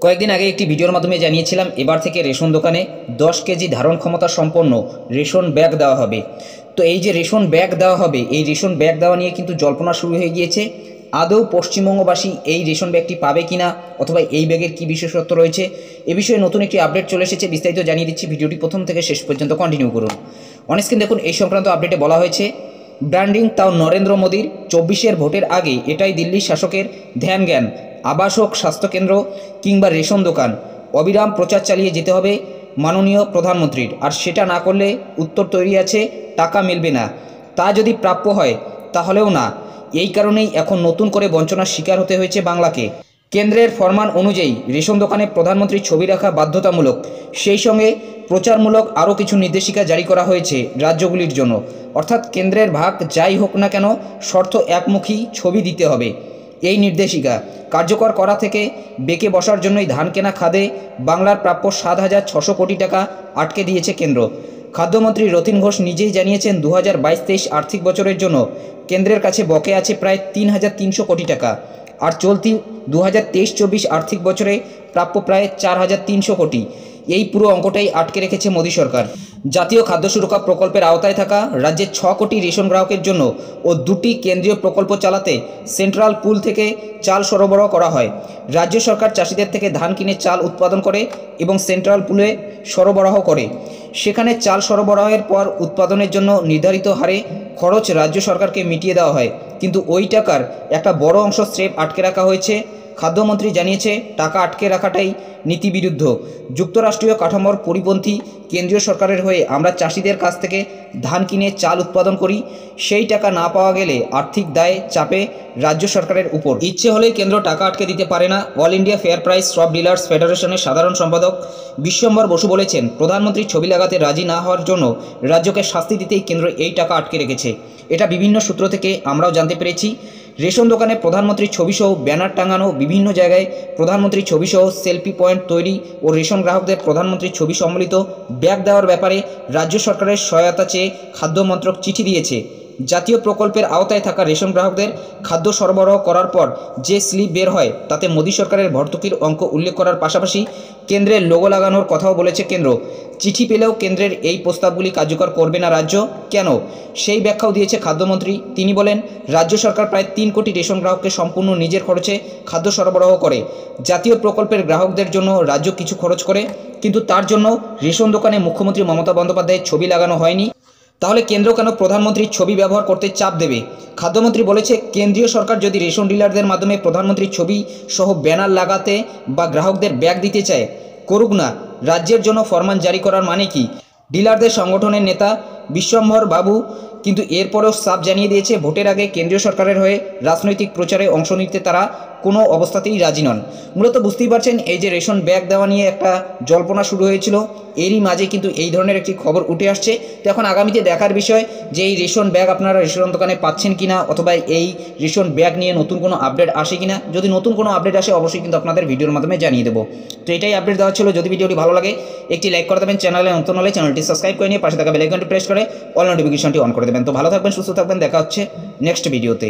কয়েকদিন আগে একটি ভিডিওর মাধ্যমে জানিয়েছিলাম এবার থেকে রেশন দোকানে 10 কেজি ধারণ ক্ষমতা সম্পন্ন রেশন ব্যাগ দেওয়া হবে। তো এই যে রেশন ব্যাগ দেওয়া হবে, এই রেশন ব্যাগ দেওয়া নিয়ে কিন্তু জল্পনা শুরু হয়ে গিয়েছে। আদৌ পশ্চিমবঙ্গবাসী এই রেশন ব্যাগটি পাবে কিনা, অথবা এই ব্যাগের কী বিশেষত্ব রয়েছে, এ বিষয়ে নতুন একটি আপডেট চলে এসেছে। বিস্তারিত জানিয়ে দিচ্ছি, ভিডিওটি প্রথম থেকে শেষ পর্যন্ত কন্টিনিউ করুন। অনস্ক্রিন দেখুন, এই সংক্রান্ত আপডেটে বলা হয়েছে, ব্র্যান্ডিং তাও নরেন্দ্র মোদীর 24-এর ভোটের আগে এটাই দিল্লির শাসকের ধ্যান জ্ঞান। আবাস হোক, স্বাস্থ্যকেন্দ্র কিংবা রেশন দোকান, অবিরাম প্রচার চালিয়ে যেতে হবে মাননীয় প্রধানমন্ত্রীর। আর সেটা না করলে উত্তর তৈরি আছে, টাকা মিলবে না। তা যদি প্রাপ্য হয় তাহলেও না। এই কারণেই এখন নতুন করে বঞ্চনার শিকার হতে হয়েছে বাংলাকে। কেন্দ্রের ফরমান অনুযায়ী রেশন দোকানে প্রধানমন্ত্রীর ছবি রাখা বাধ্যতামূলক। সেই সঙ্গে প্রচারমূলক আরও কিছু নির্দেশিকা জারি করা হয়েছে রাজ্যগুলির জন্য। অর্থাৎ কেন্দ্রের ভাগ যাই হোক না কেন, শর্ত একমুখী, ছবি দিতে হবে। এই নির্দেশিকা কার্যকর করা থেকে বেঁকে বসার জন্যই ধান কেনা খাদে বাংলার প্রাপ্য 7,600 কোটি টাকা আটকে দিয়েছে কেন্দ্র। খাদ্যমন্ত্রী রতিন ঘোষ নিজেই জানিয়েছেন, 2022-23 আর্থিক বছরের জন্য কেন্দ্রের কাছে বকে আছে প্রায় 3,300 কোটি টাকা। আর চলতি 2023-24 আর্থিক বছরে প্রাপ্য প্রায় 4,300 কোটি। এই পুরো অঙ্কটাই আটকে রেখেছে মোদী সরকার। জাতীয় খাদ্য সুরক্ষা প্রকল্পের আওতায় থাকা রাজ্যের 6 কোটি রেশন গ্রাহকের জন্য ও 2টি কেন্দ্রীয় প্রকল্প চালাতে সেন্ট্রাল পুল থেকে চাল সরবরাহ করা হয়। রাজ্য সরকার চাষিদের থেকে ধান কিনে চাল উৎপাদন করে এবং সেন্ট্রাল পুলে সরবরাহ করে। সেখানে চাল সরবরাহের পর উৎপাদনের জন্য নির্ধারিত হারে খরচ রাজ্য সরকারকে মিটিয়ে দেওয়া হয়, কিন্তু ওই টাকার একটা বড় অংশ স্রেফ আটকে রাখা হয়েছে। খাদ্যমন্ত্রী জানিয়েছে, টাকা আটকে রাখাটাই নীতিবিরুদ্ধ। যুক্তরাষ্ট্রীয় কাঠামোর পরিপন্থী কেন্দ্রীয় সরকারের হয়ে আমরা চাষিদের কাছ থেকে ধান কিনে চাল উৎপাদন করি। সেই টাকা না পাওয়া গেলে আর্থিক দায় চাপে রাজ্য সরকারের উপর। ইচ্ছে হলেই কেন্দ্র টাকা আটকে দিতে পারে না। All India fair price crop dealers ফেডারেশনের সাধারণ সম্পাদক বিশ্বম্বর বসু বলেছেন, প্রধানমন্ত্রীর ছবি লাগাতে রাজি না হওয়ার জন্য রাজ্যকে শাস্তি দিতেই কেন্দ্র এই টাকা আটকে রেখেছে। এটা বিভিন্ন সূত্র থেকে আমরাও জানতে পেরেছি। রেশন দোকানে প্রধানমন্ত্রীর ছবিসহ ব্যানার টাঙানো, বিভিন্ন জায়গায় প্রধানমন্ত্রীর ছবিসহ সেলফি পয়েন্ট তৈরি ও রেশন গ্রাহকদের প্রধানমন্ত্রীর ছবি সম্বলিত ব্যাগ দেওয়ার ব্যাপারে রাজ্য সরকারের সহায়তা চেয়ে খাদ্য মন্ত্রক চিঠি দিয়েছে। জাতীয় প্রকল্পের আওতায় থাকা রেশন গ্রাহকদের খাদ্য সরবরাহ করার পর যে স্লিপ বের হয়, তাতে মোদী সরকারের ভর্তুকির অঙ্ক উল্লেখ করার পাশাপাশি কেন্দ্রের লোগো লাগানোর কথাও বলেছে কেন্দ্র। চিঠি পেলেও কেন্দ্রের এই প্রস্তাবগুলি কার্যকর করবে না রাজ্য। কেন, সেই ব্যাখ্যাও দিয়েছে খাদ্যমন্ত্রী। তিনি বলেন, রাজ্য সরকার প্রায় 3 কোটি রেশন গ্রাহককে সম্পূর্ণ নিজের খরচে খাদ্য সরবরাহ করে। জাতীয় প্রকল্পের গ্রাহকদের জন্য রাজ্য কিছু খরচ করে, কিন্তু তার জন্য রেশন দোকানে মুখ্যমন্ত্রী মমতা বন্দ্যোপাধ্যায়ের ছবি লাগানো হয়নি। তাহলে কেন্দ্র কেন প্রধানমন্ত্রীর ছবি ব্যবহার করতে চাপ দেবে? খাদ্যমন্ত্রী বলেছে, কেন্দ্রীয় সরকার যদি রেশন ডিলারদের মাধ্যমে প্রধানমন্ত্রীর ছবি সহ ব্যানার লাগাতে বা গ্রাহকদের ব্যাগ দিতে চায়, করুক না। রাজ্যের জন্য ফরমান জারি করার মানে কি? ডিলারদের সংগঠনের নেতা বিশ্বম্ভর বাবু কিন্তু এরপরেও সাফ জানিয়ে দিয়েছে, ভোটের আগে কেন্দ্রীয় সরকারের হয়ে রাজনৈতিক প্রচারে অংশ নিতে তারা কোনো অবস্থাতেই রাজি নন। মূলত বুঝতেই পারছেন, এই যে রেশন ব্যাগ দেওয়া নিয়ে একটা জল্পনা শুরু হয়েছিল, এরই মাঝে কিন্তু এই ধরনের একটি খবর উঠে আসছে। তো এখন আগামীতে দেখার বিষয় যে এই রেশন ব্যাগ আপনারা রেশন দোকানে পাচ্ছেন কিনা, অথবা এই রেশন ব্যাগ নিয়ে নতুন কোনো আপডেট আসে কিনা। যদি নতুন কোনো আপডেট আসে অবশ্যই কিন্তু আপনাদের ভিডিওর মাধ্যমে জানিয়ে দেবো। তো এটাই আপডেট দেওয়া ছিল। যদি ভিডিওটি ভালো লাগে একটি লাইক করে দেবেন, চ্যানেলে নতুন হলে চ্যানেলটি সাবস্ক্রাইব করে নিয়ে পাশে থাকা বেল আইকনটি প্রেস করে অল নোটিফিকেশনটি অন করে দেবেন। তো ভালো থাকবেন, সুস্থ থাকবেন, দেখা হচ্ছে নেক্সট ভিডিওতে।